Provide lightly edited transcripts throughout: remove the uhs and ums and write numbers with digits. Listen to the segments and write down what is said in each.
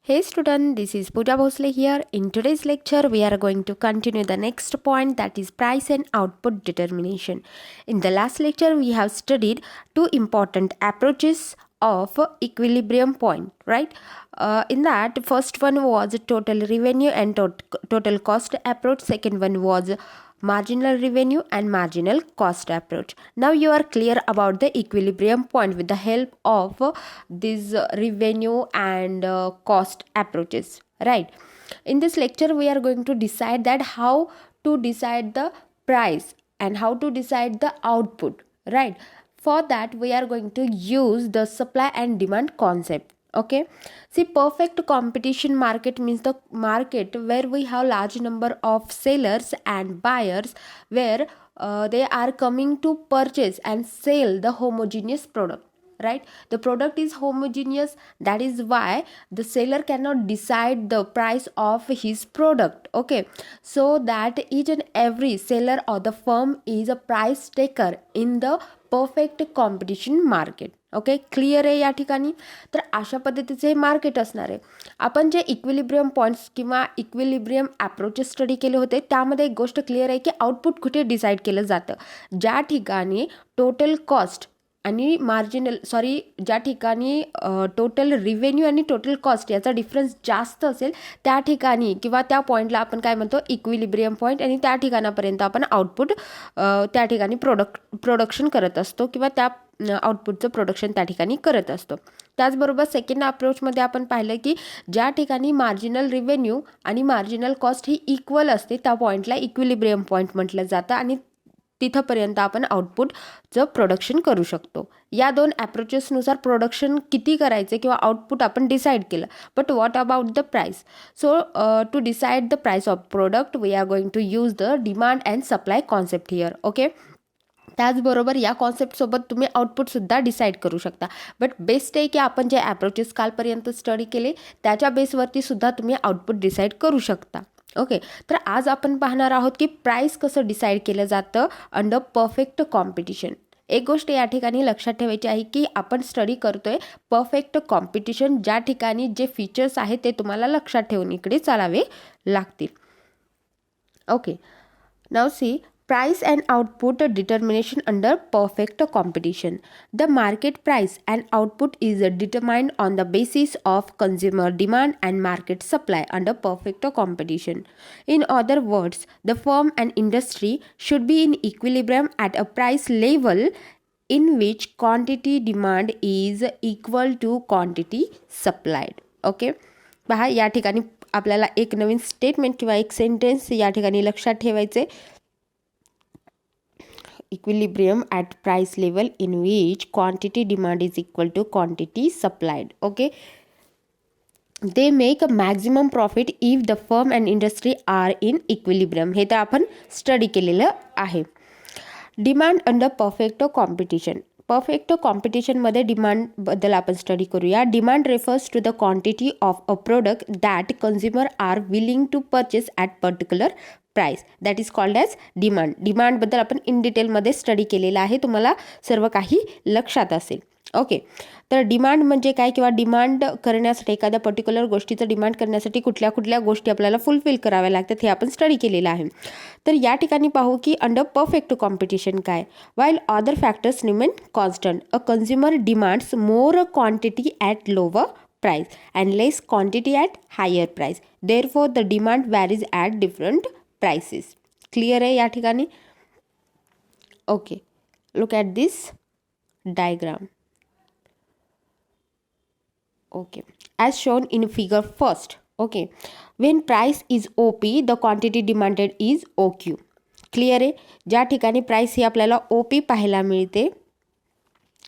Hey student, this is Pooja Bhosle here. In today's lecture, we are going to continue the next point, that is price and output determination. In the last lecture, we have studied two important approaches of equilibrium point, right? In that, first one was total revenue and total cost approach. Second one was marginal revenue and marginal cost approach. Now you are clear about the equilibrium point with the help of these revenue and cost approaches, right? In this lecture we are going to decide that how to decide the price and how to decide the output, right? For that we are going to use the supply and demand concept. Okay, see, perfect competition market means the market where we have large number of sellers and buyers, where they are coming to purchase and sell the homogeneous product, right? The product is homogeneous, that is why the seller cannot decide the price of his product. Okay, so that each and every seller or the firm is a price taker in the perfect competition market. Okay, clear आहे या ठिकाणी. तर अशा पद्धतीचे हे market असणार आहे. आपण जे इक्विलिब्रियम पॉईंट्स किंवा इक्विलिब्रियम अप्रोचेस स्टडी केले होते त्यामध्ये एक गोष्ट क्लिअर आहे की आउटपुट कुठे डिसाईड केलं जातं. ज्या ठिकाणी टोटल कॉस्ट आणि ज्या ठिकाणी टोटल रिव्हेन्यू आणि टोटल कॉस्ट याचा डिफरन्स जास्त असेल त्या ठिकाणी किंवा त्या पॉईंटला आपण काय म्हणतो, इक्विलिब्रियम पॉईंट. आणि त्या ठिकाणापर्यंत आपण आउटपुट त्या ठिकाणी प्रोडक्शन करत असतो किंवा त्या आउटपुटचं प्रोडक्शन त्या ठिकाणी करत असतो. त्याचबरोबर सेकंड अप्रोचमध्ये आपण पाहिलं की ज्या ठिकाणी मार्जिनल रिव्हेन्यू आणि मार्जिनल कॉस्ट ही इक्वल असते त्या पॉईंटला इक्विलिब्रियम पॉईंट म्हटलं जातं आणि तिथंपर्यंत आपण आउटपुटचं प्रोडक्शन करू शकतो. या दोन ॲप्रोचेसनुसार प्रोडक्शन किती करायचे किंवा आउटपुट आपण डिसाईड केलं. But what about the price? So to decide the price of product we are going to use the demand and supply concept here. Okay, त्याचबरोबर या कॉन्सेप्टसोबत तुम्ही आउटपुटसुद्धा डिसाईड करू शकता. बट बेस्ट आहे की आपण जे ॲप्रोचेस कालपर्यंत स्टडी केले त्याच्या बेसवरती सुद्धा तुम्ही आउटपुट डिसाईड करू शकता. ओके, तर आज आपण पाहणार आहोत की प्राईस कसं डिसाईड केलं जातं अंडर परफेक्ट कॉम्पिटिशन. एक गोष्ट या ठिकाणी लक्षात ठेवायची आहे की आपण स्टडी करतोय परफेक्ट कॉम्पिटिशन, ज्या ठिकाणी जे फीचर्स आहेत ते तुम्हाला लक्षात ठेवून इकडे चालावे लागतील. Okay, now see price and output determination under perfect competition. The market price and output is determined on the basis of consumer demand and market supply under perfect competition. In other words, the firm and industry should be in equilibrium at a price level in which quantity demand is equal to quantity supplied. Okay, पहा या ठिकाणी आपल्याला एक नवीन statement किंवा एक sentence या ठिकाणी लक्षात ठेवायचे. Equilibrium at price level in which quantity demand is equal to quantity supplied. Okay, they make a maximum profit if the firm and industry are in equilibrium. हे तर आपण स्टडी केलेलं आहे. Demand under perfect competition. Perfect कॉम्पिटिशनमध्ये डिमांडबद्दल आपण study करूया. Demand refers to the quantity of a product that consumer are willing to purchase at particular price, that is called as demand. डिमांडबद्दल आपण इन डिटेलमध्ये स्टडी केलेलं आहे, तुम्हाला सर्व काही लक्षात असेल. ओके, तर डिमांड म्हणजे काय किंवा डिमांड करण्यासाठी एखाद्या पर्टिक्युलर गोष्टीचं डिमांड करण्यासाठी कुठल्या कुठल्या गोष्टी आपल्याला फुलफिल कराव्या लागतात हे आपण स्टडी केलेलं आहे. तर या ठिकाणी पाहू की अंडर परफेक्ट कॉम्पिटिशन काय. While other factors remain constant, a consumer demands more quantity at lower price and less quantity at higher price. Therefore the demand varies at different prices. Clear आहे या ठिकाणी. Okay, look at this diagram. Okay, as shown in figure first. Okay, when price is OP, the quantity demanded is OQ. Clear आहे. ज्या ठिकाणी price ही आपल्याला OP पाहायला मिळते,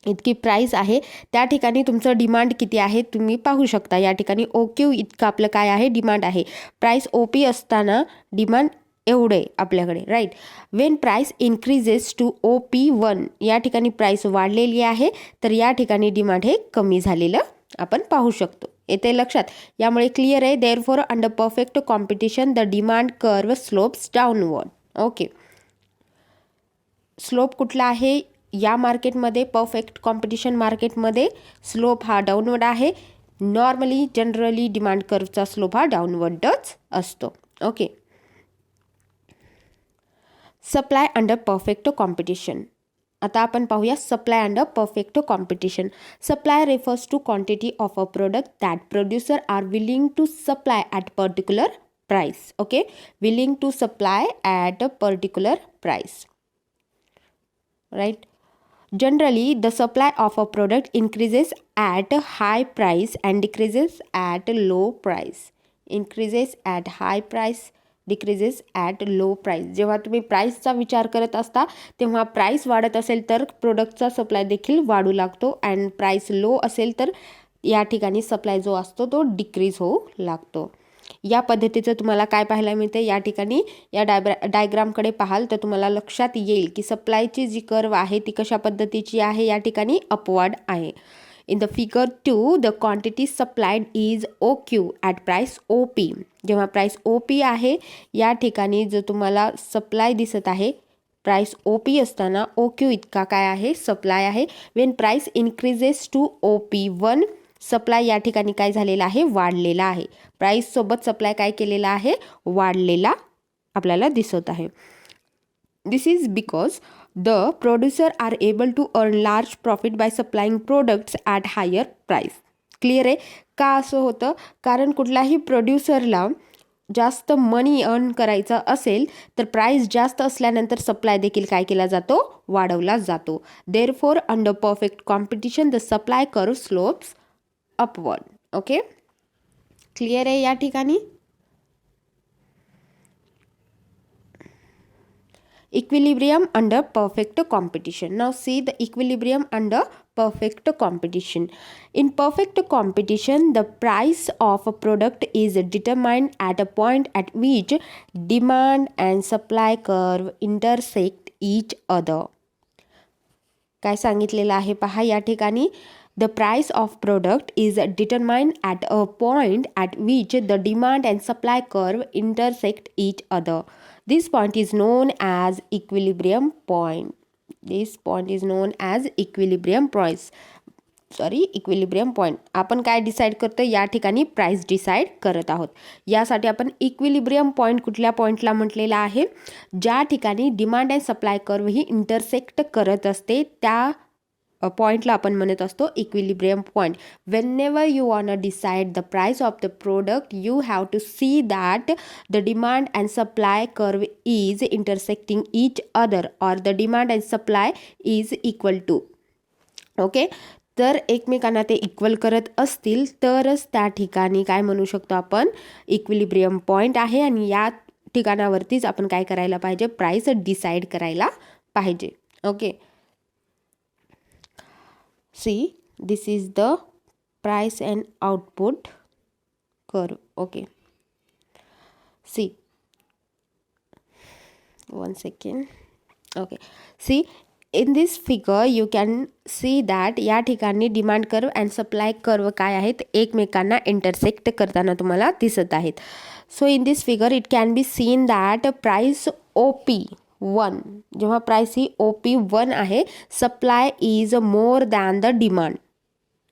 इतकी प्राइस आहे, त्या ठिकाणी तुमचं डिमांड किती आहे तुम्ही पाहू शकता. या ठिकाणी OQ इतकं आपलं काय आहे, डिमांड आहे. प्राइस OP असताना डिमांड एवढे आपल्याकडे, right. When price increases to OP1, या ठिकाणी प्राईस वाढलेली आहे, तर या ठिकाणी डिमांड हे कमी झालेलं आपण पाहू शकतो. येते लक्षात. यामुळे क्लिअर आहे. Therefore under perfect competition the demand curve slopes downward. Okay, slope कुठला आहे या मार्केटमध्ये, परफेक्ट कॉम्पिटिशन मार्केटमध्ये स्लोप हा डाऊनवर्ड आहे. नॉर्मली जनरली डिमांड कर्वचा स्लोप हा डाऊनवर्डच असतो. Okay. Supply under perfect competition. आता आपण पाहूया supply under perfect competition. Supply refers to quantity of a product that producer are willing to supply at particular price. Okay, willing to supply at a particular price. Right. Generally, the supply of a product increases at a high price and decreases at a low price. Increases at high price, decreases at low price. जेव्हा तुम्ही प्राईसचा विचार करत असता तेव्हा price वाढत असेल तर प्रोडक्टचा supply देखील वाढू लागतो, अँड प्राईस लो असेल तर या ठिकाणी सप्लाय जो असतो तो डिक्रीज होऊ लागतो. या पद्धतीचं तुम्हाला काय पाहायला मिळते या ठिकाणी या डायग्रामकडे पाहाल तर तुम्हाला लक्षात येईल की सप्लायची जी कर्व आहे ती कशा पद्धतीची आहे. या ठिकाणी अपवर्ड आहे. In the figure 2 the quantity supplied is OQ at price OP. जेव्हा प्राइस OP आहे या ठिकाणी जो तुम्हाला सप्लाय दिसत आहे प्राइस OP असताना OQ इतका काय आहे सप्लाय आहे. When price increases to OP1 supply या ठिकाणी काय झालेला आहे वाढलेला आहे. प्राइस सोबत सप्लाय काय केलेला आहे वाढलेला आपल्याला दिसत आहे. This is because the producer are able to earn large profit by supplying products at higher price. Clear आहे का असं होतं, कारण कुठल्याही प्रोड्युसरला जास्त मनी अर्न करायचं असेल तर प्राइस जास्त असल्यानंतर सप्लाय देखील काय केला जातो वाढवला जातो. Therefore under perfect competition the supply curve slopes upward. Okay, clear आहे या ठिकाणी. Equilibrium under perfect competition. Now see the equilibrium under perfect competition. In perfect competition, the price of a product is determined at a point at which demand and supply curve intersect each other. काय सांगितलेलं आहे पहा या ठिकाणी. The price of product is determined at a point at which the demand and supply curve intersect each other. This point is known as equilibrium point. This point is known as equilibrium point. आपण काय decide करतो या ठिकाणी price decide करत आहोत. यासाठी आपण equilibrium point कुठल्या पॉईंटला म्हटलेला आहे ज्या ठिकाणी demand and supply curve he intersect करत असते त्या पॉईंटला आपण म्हणत असतो equilibrium point. whenever you wanna decide the price of the product you have to see that the demand and supply curve is intersecting each other or the demand and supply is equal to. Okay, तर एकमेकांना ते equal करत असतील तरच त्या ठिकाणी काय म्हणू शकतो आपण इक्विलिब्रियम पॉईंट आहे, आणि या ठिकाणावरतीच आपण काय करायला पाहिजे प्राइस डिसाईड करायला पाहिजे. Okay, see this is the price and output curve. Okay, see one second. Okay, see in this figure you can see that या ठिकाणी demand curve and supply curve काय आहेत एकमेकांना इंटरसेक्ट करताना तुम्हाला दिसत आहेत. So in this figure it can be seen that price OP1 जेव्हा प्राइस ही OP1 आहे supply is more than the demand.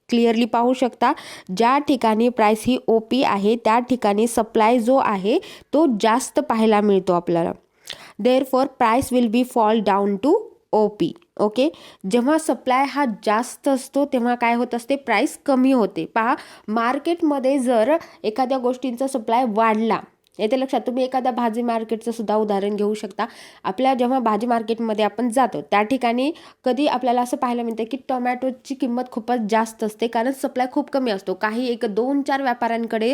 Clearly पाहू शकता ज्या ठिकाणी प्राइस ही OP आहे त्या ठिकाणी सप्लाय जो आहे तो जास्त पाहायला मिळतो आपल्याला. Therefore price will be fall down to OP. Okay, जेव्हा सप्लाय हा जास्त असतो तेव्हा काय होत असते प्राइस कमी होते. पहा मार्केटमध्ये जर एखाद्या गोष्टींचा सप्लाय वाढला येते लक्षात, तुम्ही एखाद्या भाजी मार्केटचं सुद्धा उदाहरण घेऊ शकता. आपल्या जेव्हा भाजी मार्केटमध्ये आपण जातो त्या ठिकाणी कधी आपल्याला असं पाहायला मिळतं की टोमॅटोची किंमत खूपच जास्त असते कारण सप्लाय खूप कमी असतो. काही 1-2-4 व्यापाऱ्यांकडे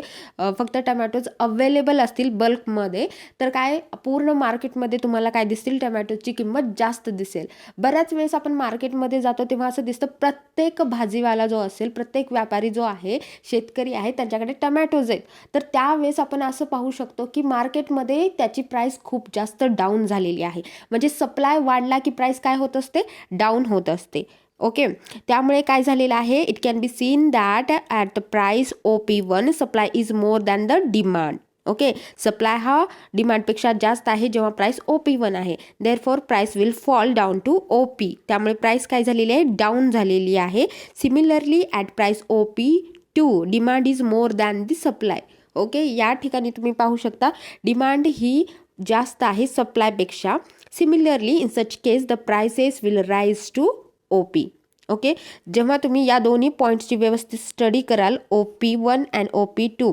फक्त टोमॅटोज अवेलेबल असतील बल्कमध्ये, तर काय पूर्ण मार्केटमध्ये तुम्हाला काय दिसतील टोमॅटोची किंमत जास्त दिसेल. बऱ्याच वेळेस आपण मार्केटमध्ये जातो तेव्हा असं दिसतं प्रत्येक भाजीवाला जो असेल प्रत्येक व्यापारी जो आहे शेतकरी आहे त्यांच्याकडे टोमॅटोज आहेत, तर त्यावेळेस आपण असं पाहू शकतो की मार्केटमध्ये त्याची प्राइस खूप जास्त डाऊन झालेली आहे. म्हणजे सप्लाय वाढला की प्राइस काय होत असते डाऊन होत असते. ओके, त्यामुळे काय झालेलं आहे it can be seen that at the price OP1 supply is more than the demand. Okay, supply हा डिमांडपेक्षा जास्त आहे जेव्हा प्राइस OP1 आहे. Therefore price will fall down to OP. त्यामुळे प्राइस काय झालेली आहे डाऊन झालेली आहे. Similarly at price OP2 2 demand is more than the supply. Okay, या ठिकाणी तुम्ही पाहू शकता डिमांड ही जास्त आहे सप्लायपेक्षा. Similarly in such case the prices will rise to OP. Okay, जेव्हा तुम्ही या दोन्ही पॉईंट्सची व्यवस्थित स्टडी कराल OP1 अँड OP2,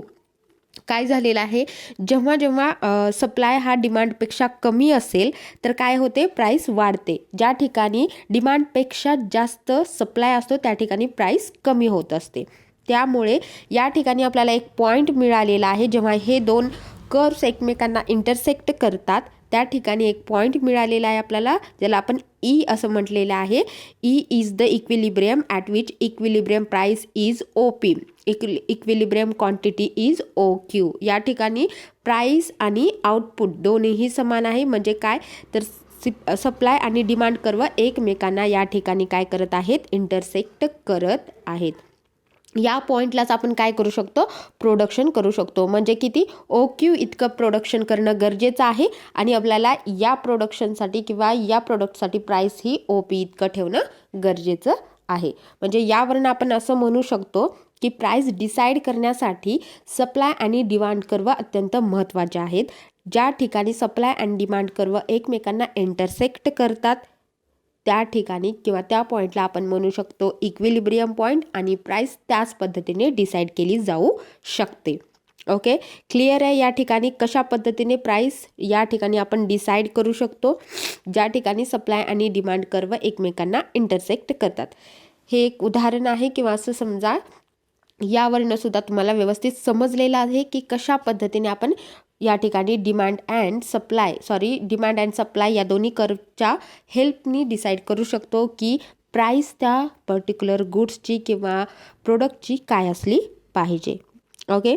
काय झालेलं आहे, जेव्हा जेव्हा सप्लाय हा डिमांडपेक्षा कमी असेल तर काय होते, प्राईस वाढते. ज्या ठिकाणी डिमांडपेक्षा जास्त सप्लाय असतो त्या ठिकाणी प्राईस कमी होत असते. त्यामुळे या ठिकाणी आपल्याला एक पॉईंट मिळालेला आहे. जेव्हा हे दोन कर्व्स एकमेकांना इंटरसेक्ट करतात त्या ठिकाणी एक पॉईंट मिळालेला आहे आपल्याला, ज्याला आपण E असं म्हटलेलं आहे. E is the equilibrium at which equilibrium price is OP. Equilibrium quantity is OQ. या ठिकाणी प्राइस आणि आउटपुट दोन्हीही समान आहे. म्हणजे काय तर सप्लाय आणि डिमांड कर्व एकमेकांना या ठिकाणी काय करत आहेत, इंटरसेक्ट करत आहेत. या पॉईंटलाच आपण काय करू शकतो, प्रोडक्शन करू शकतो. म्हणजे किती, OQ इतकं प्रोडक्शन करणं गरजेचं आहे आणि आपल्याला या प्रोडक्शनसाठी किंवा या प्रोडक्टसाठी प्राइस ही OP इतकं ठेवणं गरजेचं आहे. म्हणजे यावरून आपण असं म्हणू शकतो की प्राइस डिसाईड करण्यासाठी सप्लाय आणि डिमांड कर्व अत्यंत महत्त्वाचे आहेत. ज्या ठिकाणी सप्लाय आणि डिमांड कर्व एकमेकांना इंटरसेक्ट करतात त्या ठिकाणी किंवा त्या पॉईंटला आपण म्हणू शकतो इक्विलिब्रियम पॉईंट, आणि प्राइस त्याच पद्धतीने डिसाईड केली जाऊ शकते. ओके, क्लिअर आहे या ठिकाणी कशा पद्धतीने प्राइस या ठिकाणी आपण डिसाईड करू शकतो, ज्या ठिकाणी सप्लाय आणि डिमांड कर्व एकमेकांना इंटरसेक्ट करतात. हे एक उदाहरण आहे किंवा असं समजा यावरनं सुद्धा तुम्हाला व्यवस्थित समजलेलं आहे की कशा पद्धतीने आपण या ठिकाणी डिमांड अँड सप्लाय या दोन्ही कर्वच्या हेल्पनी डिसाईड करू शकतो की प्राइस त्या पर्टिक्युलर गुड्सची किंवा प्रोडक्टची काय असली पाहिजे. Okay,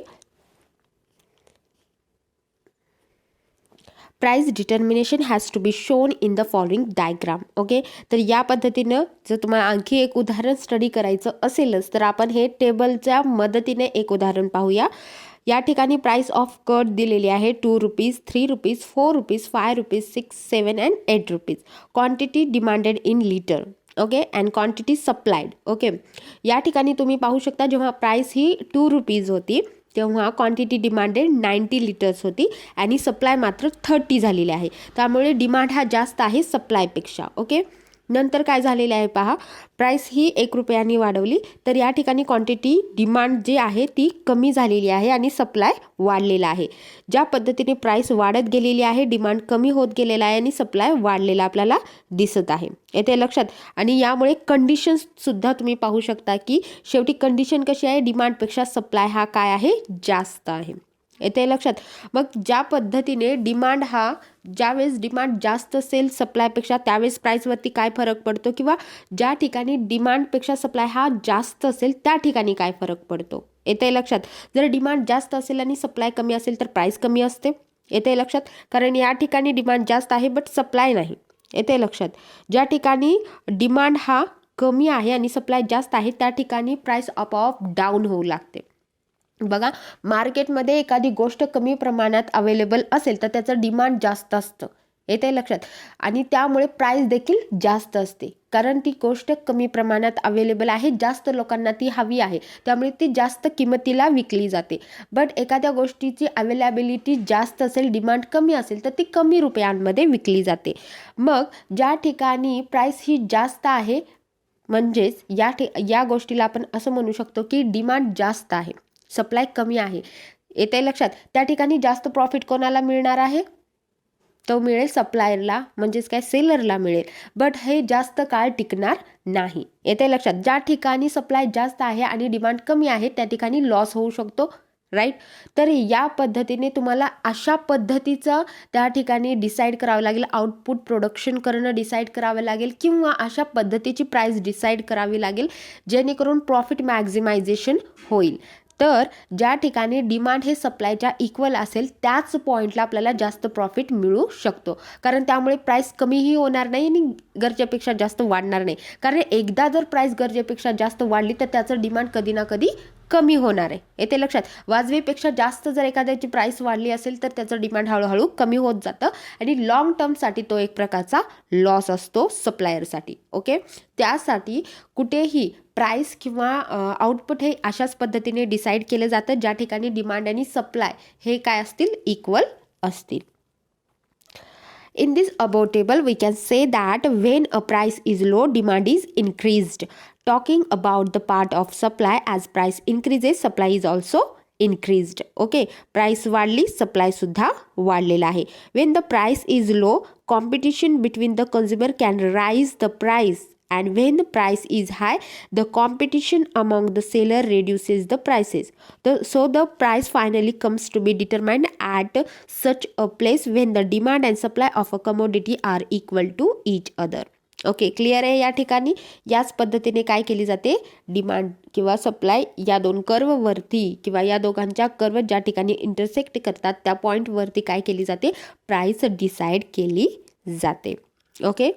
price determination has to be shown in the following diagram. Okay, तर या पद्धतीनं जर तुम्हाला आणखी एक उदाहरण स्टडी करायचं असेलच तर आपण हे टेबलच्या मदतीने एक उदाहरण पाहूया. या ठिकाणी प्राइस ऑफ कर्ड दिलेली आहे 2 rupees, 3 rupees, 4 rupees, 5 rupees, 6, 7 and 8 rupees. Quantity demanded in litre. Okay, and quantity supplied. Okay, या ठिकाणी तुम्ही पाहू शकता जेव्हा प्राइस ही 2 रुपीज होती तेव्हा क्वांटिटी डिमांडेड 90 लिटर्स होती आणि सप्लाय मात्र 30 झालेली आहे. त्यामुळे डिमांड हा जास्त आहे सप्लायपेक्षा. ओके, नंतर काय झालेलं आहे पहा, प्राइस ही 1 रुपयाने वाढवली तर या ठिकाणी क्वांटिटी डिमांड जी आहे ती कमी झालेली आहे आणि सप्लाय वाढलेला आहे. ज्या पद्धतीने प्राइस वाढत गेलेली आहे डिमांड कमी होत गेलेला आहे आणि सप्लाय वाढलेला आपल्याला दिसत आहे. येथे लक्षात. आणि यामुळे कंडिशन्स सुद्धा तुम्ही पाहू शकता की शेवटी कंडिशन कशी आहे, डिमांडपेक्षा सप्लाय हा काय आहे, जास्त आहे. येते लक्षात. मग ज्या पद्धतीने डिमांड हा ज्यावेळेस डिमांड जास्त असेल सप्लायपेक्षा त्यावेळेस प्राईसवरती काय फरक पडतो, किंवा ज्या ठिकाणी डिमांडपेक्षा सप्लाय हा जास्त असेल त्या ठिकाणी काय फरक पडतो, येते लक्षात. जर डिमांड जास्त असेल आणि सप्लाय कमी असेल तर प्राईस कमी असते. येते लक्षात. कारण या ठिकाणी डिमांड जास्त आहे बट सप्लाय नाही. येते लक्षात. ज्या ठिकाणी डिमांड हा कमी आहे आणि सप्लाय जास्त आहे त्या ठिकाणी प्राईस आपोआप डाऊन होऊ लागते. बघा, मार्केटमध्ये एखादी गोष्ट कमी प्रमाणात अवेलेबल असेल तर त्याचं डिमांड जास्त असतं. येते लक्षात. आणि त्यामुळे प्राइस देखील जास्त असते कारण ती गोष्ट कमी प्रमाणात अवेलेबल आहे, जास्त लोकांना ती हवी आहे, त्यामुळे ती जास्त किंमतीला विकली जाते. बट एखाद्या गोष्टीची अवेलेबिलिटी जास्त असेल, डिमांड कमी असेल तर ती कमी रुपयांमध्ये विकली जाते. मग ज्या ठिकाणी प्राइस ही जास्त आहे म्हणजेच या गोष्टीला आपण असं म्हणू शकतो की डिमांड जास्त आहे, सप्लाय कमी आहे. येते लक्षात. त्या ठिकाणी जास्त प्रॉफिट कोणाला मिळणार आहे, तो मिळेल सप्लायरला, म्हणजेच काय सेलरला मिळेल. बट हे जास्त काळ टिकणार नाही. येते लक्षात. ज्या ठिकाणी सप्लाय जास्त आहे आणि डिमांड कमी आहे त्या ठिकाणी लॉस होऊ शकतो, राईट. तर या पद्धतीने तुम्हाला अशा पद्धतीचं त्या ठिकाणी डिसाईड करावं लागेल, आउटपुट प्रोडक्शन करणं डिसाईड करावं लागेल, किंवा अशा पद्धतीची प्राइस डिसाईड करावी लागेल जेणेकरून प्रॉफिट मॅक्झिमायझेशन होईल. तर ज्या ठिकाणी डिमांड हे सप्लायच्या इक्वल असेल त्याच पॉईंटला आपल्याला जास्त प्रॉफिट मिळू शकतो, कारण त्यामुळे प्राइस कमीही होणार नाही आणि गरजेपेक्षा जास्त वाढणार नाही. कारण एकदा जर प्राइस गरजेपेक्षा जास्त वाढली तर त्याचं डिमांड कधी ना कधी कमी होणार आहे. येते लक्षात. वाजवीपेक्षा जास्त जर एखाद्याची प्राइस वाढली असेल तर त्याचं डिमांड हळूहळू कमी होत जातं आणि लॉंग टर्मसाठी तो एक प्रकारचा लॉस असतो सप्लायरसाठी. ओके, त्यासाठी कुठेही प्राईस किंवा आउटपुट हे अशाच पद्धतीने डिसाईड केलं जातं ज्या ठिकाणी डिमांड आणि सप्लाय हे काय असतील, इक्वल असतील. In this above table, we can say that when a price is low, demand is increased. Talking about the part of supply, as price increases, supply is also increased. Okay, price वाढली, supply सुद्धा वाढलेला आहे. When the price is low, competition between the consumer can raise the price. And when the price is high, the competition among the seller reduces the prices. So the price finally comes to be determined at such a place when the demand and supply of a commodity are equal to each other. Okay, clear आहे. या ठिकाणी याच पद्धतीने काय केली जाते, demand किंवा supply या दोन कर्ववरती किंवा या दोघांच्या कर्व ज्या ठिकाणी इंटरसेक्ट करतात त्या पॉईंटवरती काय केली जाते, प्राइस डिसाईड केली जाते. ओके.